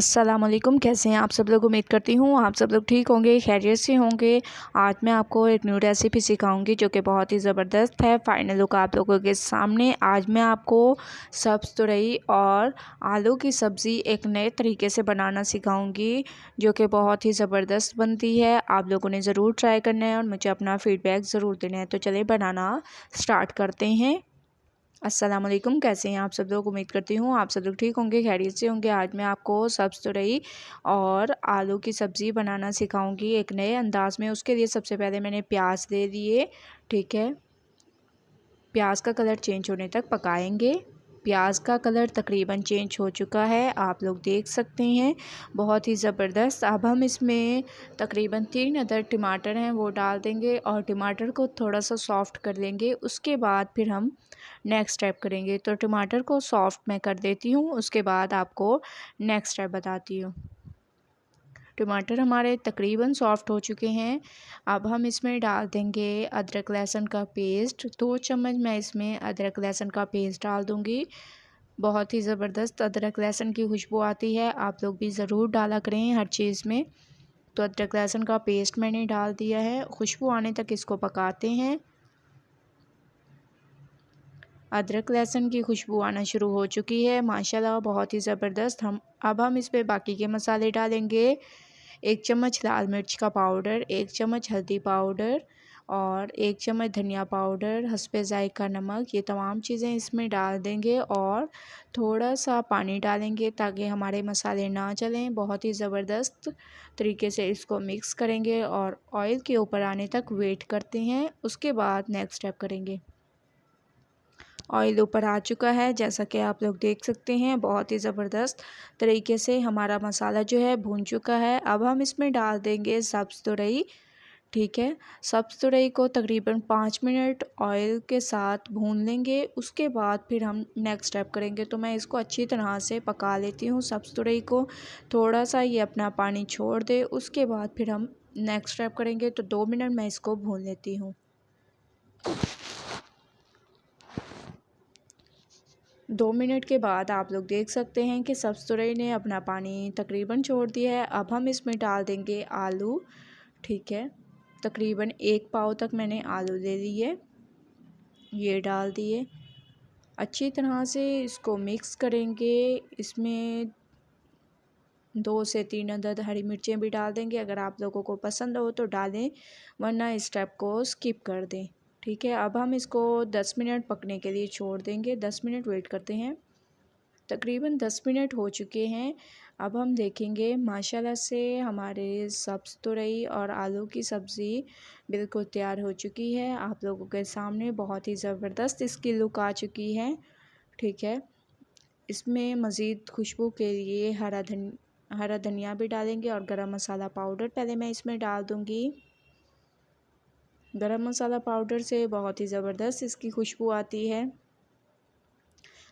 अस्सलामुअलैकुम, कैसे हैं आप सब लोग। उम्मीद करती हूँ आप सब लोग ठीक होंगे, खैरियत से होंगे। आज मैं आपको एक न्यू रेसिपी सिखाऊंगी जो कि बहुत ही ज़बरदस्त है। फाइनल लुक आप लोगों के सामने। आज मैं आपको सब्ज़ तुरई और आलू की सब्ज़ी एक नए तरीके से बनाना सिखाऊंगी जो कि बहुत ही ज़बरदस्त बनती है। आप लोगों ने ज़रूर ट्राई करना है और मुझे अपना फ़ीडबैक ज़रूर देना है। तो चलिए बनाना स्टार्ट करते हैं। अस्सलाम वालेकुम, कैसे हैं आप सब लोग। उम्मीद करती हूँ आप सब लोग ठीक होंगे, खैरियत से होंगे। आज मैं आपको सब्ज़ तुरई और आलू की सब्ज़ी बनाना सिखाऊंगी एक नए अंदाज़ में। उसके लिए सबसे पहले मैंने प्याज ले लिए, ठीक है। प्याज का कलर चेंज होने तक पकाएंगे। प्याज का कलर तकरीबन चेंज हो चुका है, आप लोग देख सकते हैं, बहुत ही ज़बरदस्त। अब हम इसमें तकरीबन 3 अदर टमाटर हैं वो डाल देंगे और टमाटर को थोड़ा सा सॉफ़्ट कर लेंगे। उसके बाद फिर हम नेक्स्ट स्टेप करेंगे। तो टमाटर को सॉफ़्ट मैं कर देती हूँ, उसके बाद आपको नेक्स्ट स्टेप बताती हूँ। टमाटर हमारे तकरीबन सॉफ़्ट हो चुके हैं। अब हम इसमें डाल देंगे अदरक लहसुन का पेस्ट। 2 चम्मच मैं इसमें अदरक लहसुन का पेस्ट डाल दूँगी। बहुत ही ज़बरदस्त अदरक लहसुन की खुशबू आती है, आप लोग भी ज़रूर डाला करें हर चीज़ में। तो अदरक लहसुन का पेस्ट मैंने डाल दिया है। खुशबू आने तक इसको पकाते हैं। अदरक लहसुन की खुशबू आना शुरू हो चुकी है माशाल्लाह, बहुत ही ज़बरदस्त। अब हम इस पे बाकी के मसाले डालेंगे। 1 चम्मच लाल मिर्च का पाउडर, 1 चम्मच हल्दी पाउडर और 1 चम्मच धनिया पाउडर, हस्बे ज़ायक़ा नमक। ये तमाम चीज़ें इसमें डाल देंगे और थोड़ा सा पानी डालेंगे ताकि हमारे मसाले ना जलें। बहुत ही ज़बरदस्त तरीके से इसको मिक्स करेंगे और ऑयल के ऊपर आने तक वेट करते हैं। उसके बाद नेक्स्ट स्टेप करेंगे। ऑयल ऊपर आ चुका है, जैसा कि आप लोग देख सकते हैं, बहुत ही ज़बरदस्त तरीके से हमारा मसाला जो है भून चुका है। अब हम इसमें डाल देंगे सब्ज़ तुरई, ठीक है। सब्ज़ तुरई को तकरीबन 5 मिनट ऑयल के साथ भून लेंगे। उसके बाद फिर हम नेक्स्ट स्टेप करेंगे। तो मैं इसको अच्छी तरह से पका लेती हूँ सब्ज़ तुरई को, थोड़ा सा ये अपना पानी छोड़ दे। उसके बाद फिर हम नेक्स्ट स्टेप करेंगे। तो 2 मिनट मैं इसको भून लेती हूँ। 2 मिनट के बाद आप लोग देख सकते हैं कि सब्ज़ तुरई ने अपना पानी तकरीबन छोड़ दिया है। अब हम इसमें डाल देंगे आलू, ठीक है। तकरीबन 1 पाव तक मैंने आलू ले लिए, ये डाल दिए। अच्छी तरह से इसको मिक्स करेंगे। इसमें 2 से 3 अदद हरी मिर्चें भी डाल देंगे। अगर आप लोगों को पसंद हो तो डालें, वरना इस स्टेप को स्किप कर दें, ठीक है। अब हम इसको 10 मिनट पकने के लिए छोड़ देंगे। 10 मिनट वेट करते हैं। तकरीबन 10 मिनट हो चुके हैं। अब हम देखेंगे माशाल्लाह से हमारे सब्ज़ तुरई और आलू की सब्ज़ी बिल्कुल तैयार हो चुकी है। आप लोगों के सामने बहुत ही ज़बरदस्त इसकी लुक आ चुकी है, ठीक है। इसमें मज़ीद खुशबू के लिए हरा धनिया भी डालेंगे और गरम मसाला पाउडर पहले मैं इसमें डाल दूँगी। गरम मसाला पाउडर से बहुत ही ज़बरदस्त इसकी खुशबू आती है।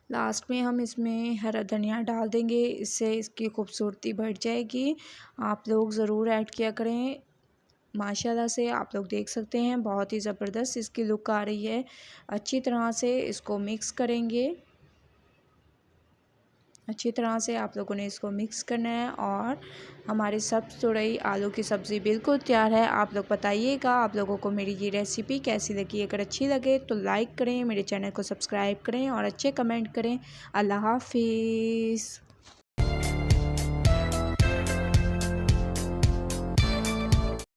लास्ट में हम इसमें हरा धनिया डाल देंगे, इससे इसकी खूबसूरती बढ़ जाएगी। आप लोग ज़रूर ऐड किया करें। माशाल्लाह से आप लोग देख सकते हैं, बहुत ही ज़बरदस्त इसकी लुक आ रही है। अच्छी तरह से इसको मिक्स करेंगे। अच्छी तरह से आप लोगों ने इसको मिक्स करना है और हमारी सब्ज़ तुरई आलू की सब्ज़ी बिल्कुल तैयार है। आप लोग बताइएगा आप लोगों को मेरी ये रेसिपी कैसी लगी। अगर अच्छी लगे तो लाइक करें, मेरे चैनल को सब्सक्राइब करें और अच्छे कमेंट करें। अल्लाह हाफ़िज़।